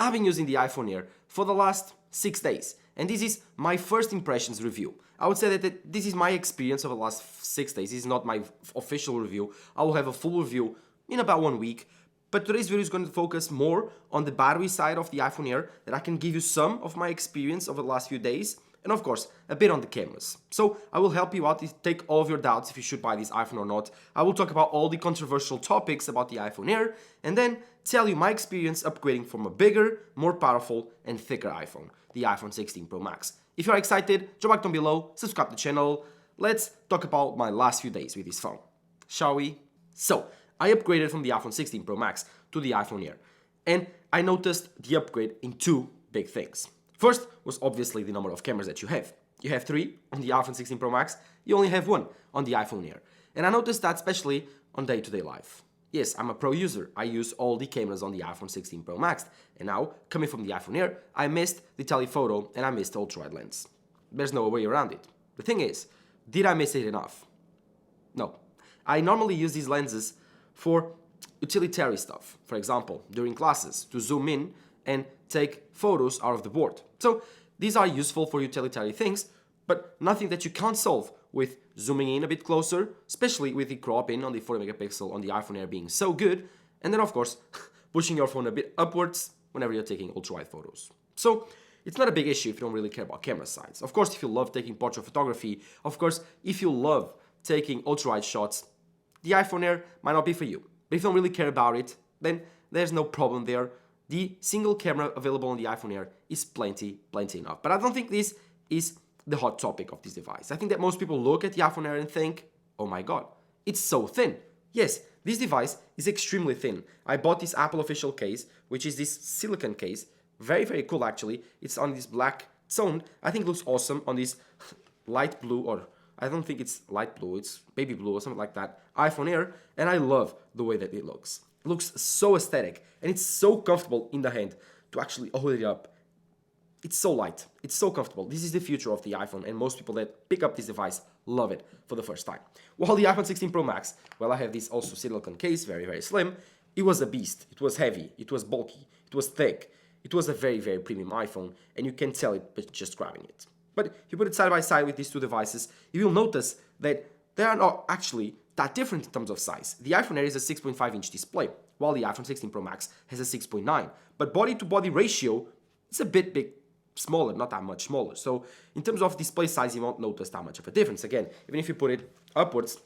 I've been using the iPhone Air for the last 6 days, and this is my first impressions review. I would say that this is my experience over the last 6 days. This is not my official review. I will have a full review in about 1 week, but today's video is going to focus more on the battery side of the iPhone Air, that I can give you some of my experience over the last few days, and of course, a bit on the cameras. So I will help you out, take all of your doubts if you should buy this iPhone or not. I will talk about all the controversial topics about the iPhone Air, and then tell you my experience upgrading from a bigger, more powerful, and thicker iPhone, the iPhone 16 Pro Max. If you're excited, drop a like down below, subscribe to the channel. Let's talk about my last few days with this phone, shall we? So, I upgraded from the iPhone 16 Pro Max to the iPhone Air, and I noticed the upgrade in two big things. First was obviously the number of cameras that you have. You have 3 on the iPhone 16 Pro Max, you only have 1 on the iPhone Air. And I noticed that especially on day-to-day life. Yes, I'm a pro user, I use all the cameras on the iPhone 16 Pro Max, and now, coming from the iPhone Air, I missed the telephoto and I missed ultra-wide lens. There's no way around it. The thing is, did I miss it enough? No. I normally use these lenses for utilitarian stuff. For example, during classes, to zoom in and take photos out of the board. So these are useful for utilitarian things, but nothing that you can't solve with zooming in a bit closer, especially with the crop in on the 40 megapixel on the iPhone Air being so good, and then of course, pushing your phone a bit upwards whenever you're taking ultra-wide photos. So it's not a big issue if you don't really care about camera size. Of course, if you love taking portrait photography, of course, if you love taking ultra-wide shots, the iPhone Air might not be for you. But if you don't really care about it, then there's no problem there. The single camera available on the iPhone Air is plenty enough. But I don't think this is the hot topic of this device. I think that most people look at the iPhone Air and think, oh my god, it's so thin. Yes, this device is extremely thin. I bought this Apple official case, which is this silicone case. Very cool actually. It's on this black tone. I think it looks awesome on this light blue, or I don't think it's light blue, it's baby blue or something like that, iPhone Air, and I love the way that it looks. It looks so aesthetic, and it's so comfortable in the hand to actually hold it up. It's so light, it's so comfortable. This is the future of the iPhone, and most people that pick up this device love it for the first time. While the iPhone 16 Pro Max, well, I have this also silicone case, very slim, it was a beast. It was heavy, it was bulky, it was thick. It was a very premium iPhone, and you can tell it by just grabbing it. But if you put it side by side with these two devices, you will notice that they are not actually that different in terms of size. The iPhone Air is a 6.5-inch display, while the iPhone 16 Pro Max has a 6.9. But body-to-body ratio is a bit smaller, not that much smaller. So in terms of display size, you won't notice that much of a difference. Again, even if you put it upwards,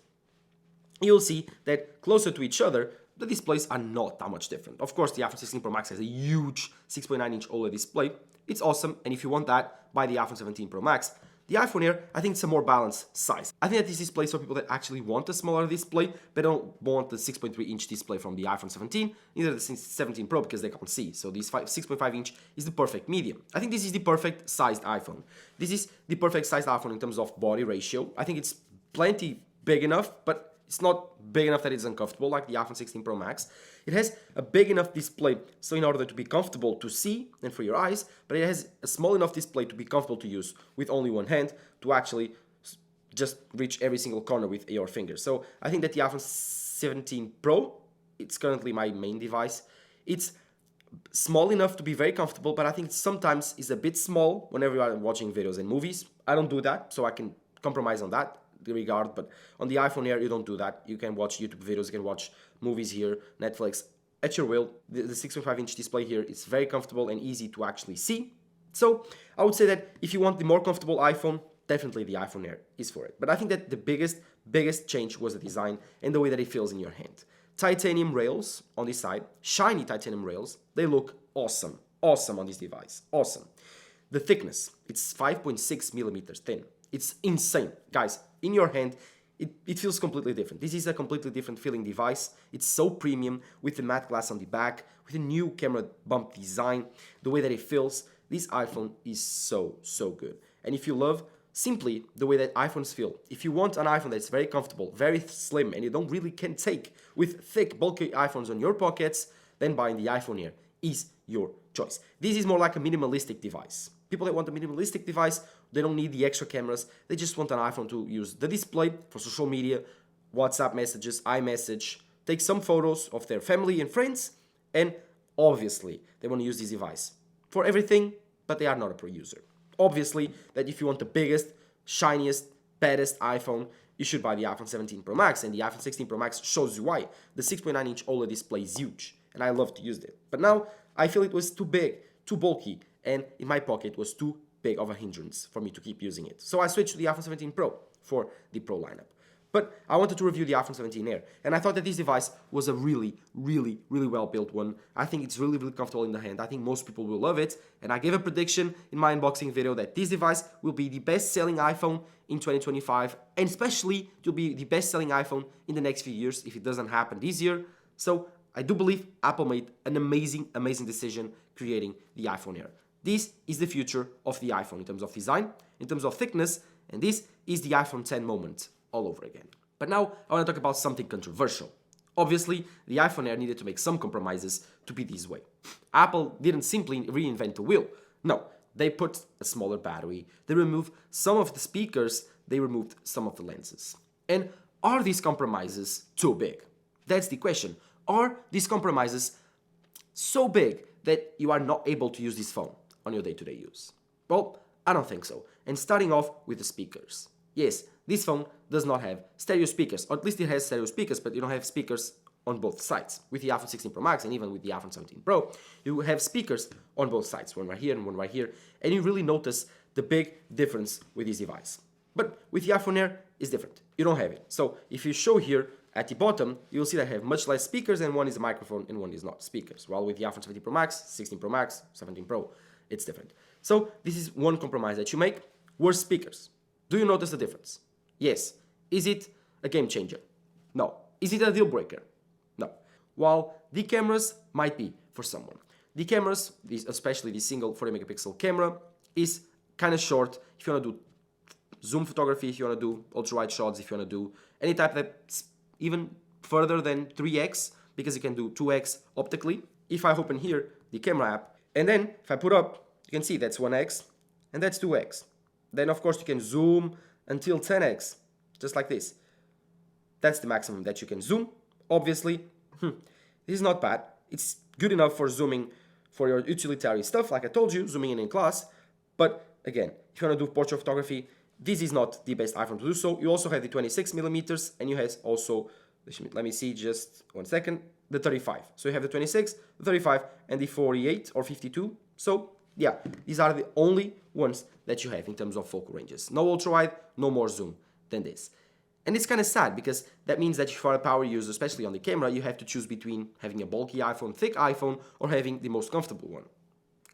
you'll see that closer to each other, the displays are not that much different. Of course, the iPhone 16 Pro Max has a huge 6.9-inch OLED display. It's awesome, and if you want that, buy the iPhone 17 Pro Max. The iPhone Air, I think it's a more balanced size. I think that this display is for people that actually want a smaller display, but don't want the 6.3-inch display from the iPhone 17, neither the 17 Pro, because they can't see. So this 6.5-inch is the perfect medium. I think this is the perfect sized iPhone. This is the perfect sized iPhone in terms of body ratio. I think it's plenty big enough, but it's not big enough that it's uncomfortable like the iPhone 16 Pro Max. It has a big enough display so in order to be comfortable to see and for your eyes, but it has a small enough display to be comfortable to use with only one hand to actually just reach every single corner with your fingers. So I think that the iPhone 17 Pro, it's currently my main device. It's small enough to be very comfortable, but I think sometimes it's a bit small whenever you are watching videos and movies. I don't do that, so I can compromise on that regard, but on the iPhone Air you don't do that. You can watch YouTube videos, you can watch movies here, Netflix, at your will. The 6.5-inch display here is very comfortable and easy to actually see. So I would say that if you want the more comfortable iPhone, definitely the iPhone Air is for it. But I think that the biggest change was the design and the way that it feels in your hand. Titanium rails on this side, shiny titanium rails, they look awesome on this device, awesome. The thickness, it's 5.6 millimeters thin. It's insane. Guys, in your hand, it feels completely different. This is a completely different feeling device. It's so premium with the matte glass on the back, with a new camera bump design, the way that it feels. This iPhone is so good. And if you love simply the way that iPhones feel, if you want an iPhone that's very comfortable, very slim, and you don't really can take with thick, bulky iPhones on your pockets, then buying the iPhone Air is your choice. This is more like a minimalistic device. People that want a minimalistic device, they don't need the extra cameras, they just want an iPhone to use the display for social media, WhatsApp messages, iMessage, take some photos of their family and friends, and Obviously, they want to use this device for everything, but they are not a pro user. Obviously, that if you want the biggest, shiniest, baddest iPhone, you should buy the iPhone 17 Pro Max, and the iPhone 16 Pro Max shows you why. The 6.9-inch OLED display is huge, and I love to use it. But now, I feel it was too big, too bulky, and in my pocket it was too big of a hindrance for me to keep using it. So I switched to the iPhone 17 Pro for the Pro lineup. But I wanted to review the iPhone 17 Air, and I thought that this device was a really, really, really well-built one. I think it's really, really comfortable in the hand. I think most people will love it, and I gave a prediction in my unboxing video that this device will be the best-selling iPhone in 2025, and especially it will be the best-selling iPhone in the next few years if it doesn't happen this year. So I do believe Apple made an amazing, amazing decision creating the iPhone Air. This is the future of the iPhone in terms of design, in terms of thickness, and this is the iPhone 10 moment all over again. But now I want to talk about something controversial. Obviously, the iPhone Air needed to make some compromises to be this way. Apple didn't simply reinvent the wheel. No, they put a smaller battery, they removed some of the speakers, they removed some of the lenses. And are these compromises too big? That's the question. Are these compromises so big that you are not able to use this phone on your day-to-day use? Well, I don't think so. And starting off with the speakers. Yes, this phone does not have stereo speakers, or at least it has stereo speakers, but you don't have speakers on both sides. With the iPhone 16 Pro Max and even with the iPhone 17 Pro, you have speakers on both sides, one right here and one right here, and you really notice the big difference with this device. But with the iPhone Air, it's different. You don't have it. So if you show here at the bottom, you'll see that I have much less speakers, and one is a microphone and one is not speakers. While with the iPhone 17 Pro Max, 16 Pro Max, 17 Pro, it's different. So this is one compromise that you make. Worse speakers. Do you notice the difference? Yes. Is it a game changer? No. Is it a deal breaker? No. While the cameras might be for someone. The cameras, especially the single 40 megapixel camera, is kind of short if you want to do zoom photography, if you want to do ultra-wide shots, if you want to do any type that's even further than 3x, because you can do 2x optically. If I open here the camera app, and then if I put up, you can see that's 1x and that's 2x. Then of course you can zoom until 10x, just like this. That's the maximum that you can zoom. Obviously, this is not bad. It's good enough for zooming for your utilitarian stuff, like I told you, zooming in class. But again, if you want to do portrait photography, this is not the best iPhone to do so. You also have the 26 millimeters, and you have also, let me see just 1 second, the 35. So you have the 26, the 35, and the 48 or 52. So yeah, these are the only ones that you have in terms of focal ranges. No ultra-wide, no more zoom than this. And it's kind of sad because that means that if you are a power user, especially on the camera, you have to choose between having a bulky iPhone, thick iPhone, or having the most comfortable one.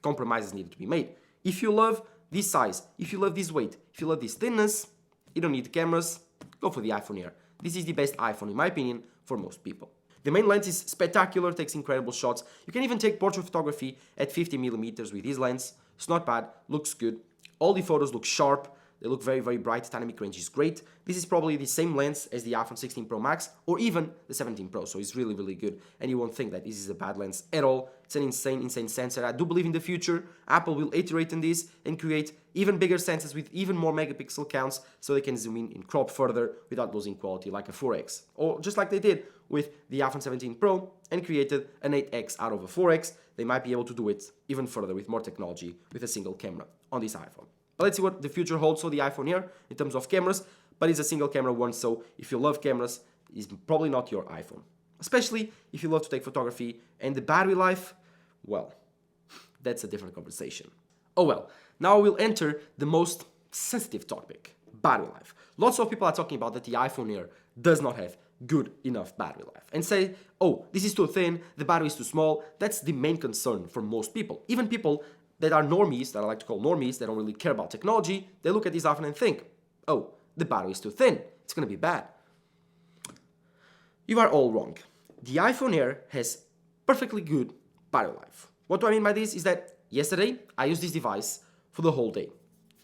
Compromises need to be made. If you love this size, if you love this weight, if you love this thinness, you don't need the cameras, go for the iPhone Air. This is the best iPhone, in my opinion, for most people. The main lens is spectacular, takes incredible shots. You can even take portrait photography at 50 millimeters with this lens. It's not bad, looks good. All the photos look sharp. They look very, very bright. Dynamic range is great. This is probably the same lens as the iPhone 16 Pro Max or even the 17 Pro, so it's really, really good. And you won't think that this is a bad lens at all. It's an insane, insane sensor. I do believe in the future, Apple will iterate on this and create even bigger sensors with even more megapixel counts so they can zoom in and crop further without losing quality like a 4X. Or just like they did with the iPhone 17 Pro and created an 8X out of a 4X, they might be able to do it even further with more technology with a single camera on this iPhone. But let's see what the future holds for the iPhone Air in terms of cameras, but it's a single camera one, so if you love cameras, it's probably not your iPhone. Especially if you love to take photography, and the battery life, well, that's a different conversation. Oh well, now we'll enter the most sensitive topic, battery life. Lots of people are talking about that the iPhone Air does not have good enough battery life and say, oh, this is too thin, the battery is too small. That's the main concern for most people. Even people that are normies, that I like to call normies, that don't really care about technology, they look at this iPhone and think, oh, the battery is too thin, it's gonna be bad. You are all wrong. The iPhone Air has perfectly good battery life. What do I mean by this is that yesterday I used this device for the whole day.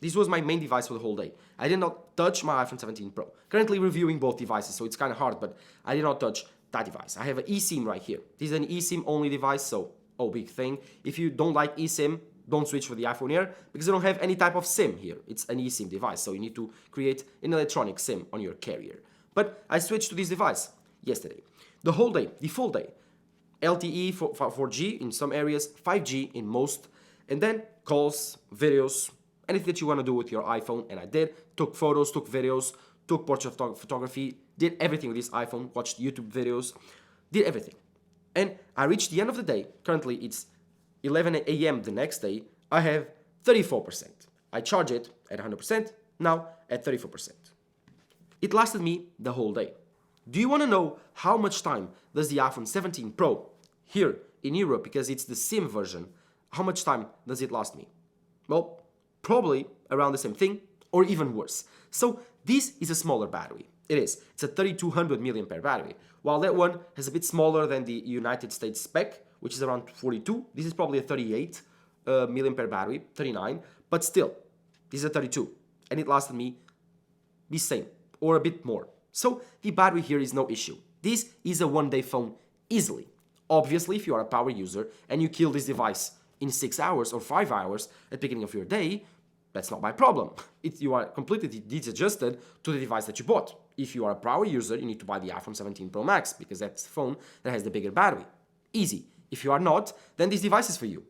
This was my main device for the whole day. I did not touch my iPhone 17 Pro. Currently reviewing both devices, so it's kind of hard, but I did not touch that device. I have an eSIM right here. This is an eSIM only device, so oh, big thing. If you don't like eSIM, don't switch for the iPhone Air because they don't have any type of SIM here. It's an eSIM device, so you need to create an electronic SIM on your carrier. But I switched to this device yesterday. The whole day, the full day, LTE for 4G in some areas, 5G in most, and then calls, videos, anything that you want to do with your iPhone, and I did. Took photos, took videos, took portrait photography, did everything with this iPhone, watched YouTube videos, did everything. And I reached the end of the day. Currently, it's 11 a.m. the next day. I have 34%. I charge it at 100%, now at 34%. It lasted me the whole day. Do you want to know how much time does the iPhone 17 Pro here in Europe, because it's the SIM version, how much time does it last me? Well, probably around the same thing or even worse. So this is a smaller battery. It is. It's a 3200 milliampere battery, while that one has a bit smaller than the United States spec, which is around 42. This is probably a 38 milliampere battery, 39, but still, this is a 32, and it lasted me the same or a bit more. So the battery here is no issue. This is a one-day phone easily. Obviously, if you are a power user and you kill this device in 6 hours or 5 hours at the beginning of your day, that's not my problem. You are completely disadjusted to the device that you bought. If you are a power user, you need to buy the iPhone 17 Pro Max because that's the phone that has the bigger battery. Easy. If you are not, then this device is for you.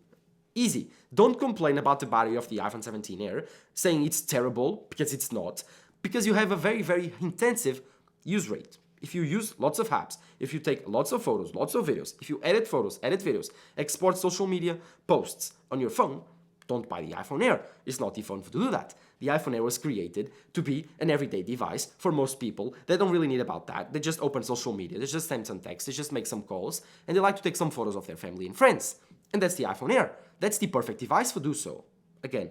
Easy. Don't complain about the battery of the iPhone 17 Air, saying it's terrible, because it's not, because you have a very, very intensive use rate. If you use lots of apps, if you take lots of photos, lots of videos, if you edit photos, edit videos, export social media posts on your phone, don't buy the iPhone Air. It's not the phone to do that. The iPhone Air was created to be an everyday device for most people. They don't really need about that. They just open social media, they just send some text, they just make some calls, and they like to take some photos of their family and friends. And that's the iPhone Air. That's the perfect device to do so. Again,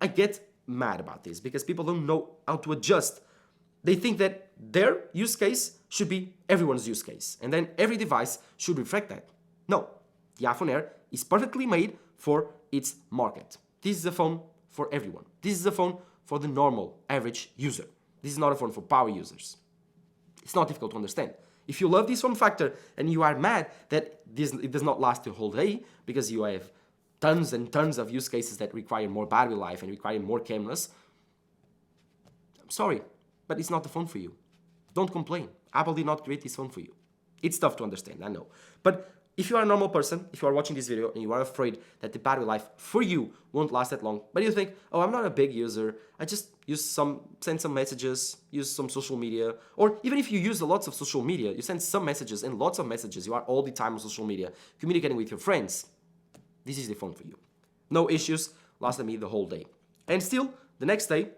I get mad about this because people don't know how to adjust. They think that their use case should be everyone's use case, and then every device should reflect that. No, the iPhone Air is perfectly made for its market. This is a phone for everyone. This is a phone for the normal, average user. This is not a phone for power users. It's not difficult to understand. If you love this form factor and you are mad that it does not last the whole day because you have tons and tons of use cases that require more battery life and require more cameras, I'm sorry, but it's not the phone for you. Don't complain. Apple did not create this phone for you. It's tough to understand, I know. But if you are a normal person, if you are watching this video and you are afraid that the battery life for you won't last that long, but you think, oh, I'm not a big user, I just send some messages, use some social media, or even if you use lots of social media, you send some messages and lots of messages, you are all the time on social media, communicating with your friends, this is the phone for you. No issues, lasted me the whole day. And still, the next day,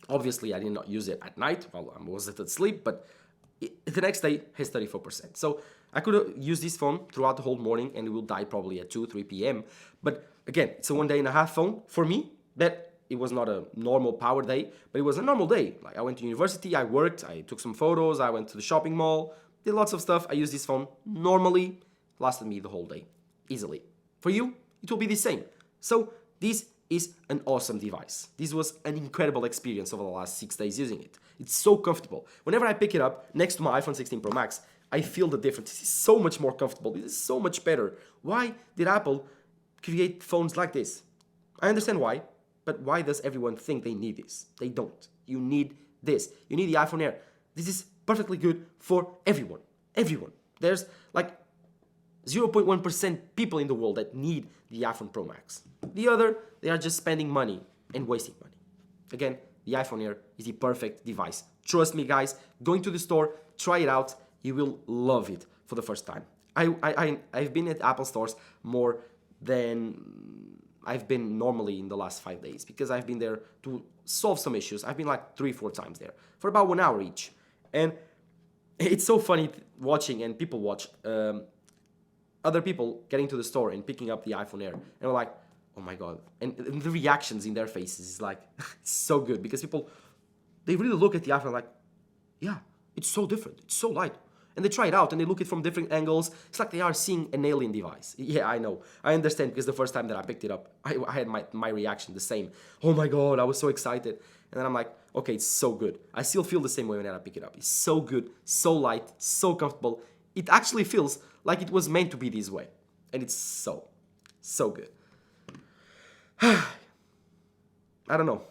obviously I did not use it at night while I was at sleep, but the next day has 34%. So I could use this phone throughout the whole morning and it will die probably at 2, 3 p.m. But again, it's a 1 day and a half phone. For me, that it was not a normal power day, but it was a normal day. Like I went to university, I worked, I took some photos, I went to the shopping mall, did lots of stuff. I used this phone normally, lasted me the whole day, easily. For you, it will be the same. So this is an awesome device. This was an incredible experience over the last 6 days using it. It's so comfortable. Whenever I pick it up next to my iPhone 16 Pro Max, I feel the difference. This is so much more comfortable. This is so much better. Why did Apple create phones like this? I understand why, but why does everyone think they need this? They don't. You need this. You need the iPhone Air. This is perfectly good for everyone. Everyone. There's like 0.1% people in the world that need the iPhone Pro Max. The other, they are just spending money and wasting money. Again, the iPhone Air is the perfect device. Trust me, guys, going to the store, try it out. You will love it for the first time. I've been at Apple stores more than I've been normally in the last 5 days because I've been there to solve some issues. I've been like 3-4 times there for about 1 hour each. And it's so funny watching and people watch other people getting to the store and picking up the iPhone Air. And we're like, oh my God. And the reactions in their faces is like, it's so good because people, they really look at the iPhone like, yeah, it's so different. It's so light. And they try it out and they look at it from different angles. It's like they are seeing an alien device. Yeah, I know. I understand because the first time that I picked it up, I had my reaction the same. Oh my God, I was so excited. And then I'm like, okay, it's so good. I still feel the same way when I pick it up. It's so good, so light, so comfortable. It actually feels like it was meant to be this way. And it's so good. I don't know.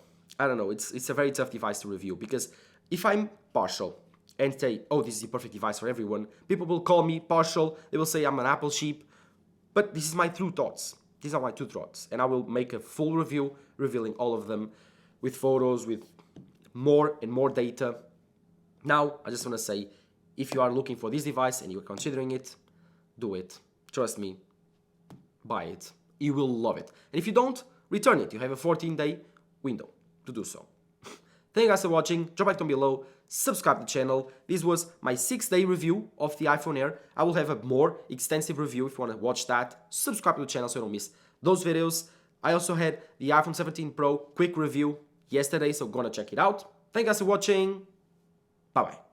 It's a very tough device to review because if I'm partial, and say, oh, this is the perfect device for everyone. People will call me partial, they will say I'm an Apple sheep, but this is my true thoughts. These are my true thoughts, and I will make a full review revealing all of them with photos, with more and more data. Now, I just want to say, if you are looking for this device and you're considering it, do it. Trust me, buy it. You will love it. And if you don't, return it. You have a 14-day window to do so. Thank you guys for watching. Drop a like down below. Subscribe to the channel. This was my 6-day review of the iPhone Air. I will have a more extensive review if you want to watch that. Subscribe to the channel so you don't miss those videos. I also had the iPhone 17 Pro quick review yesterday, so gonna check it out. Thank you guys for watching. Bye-bye.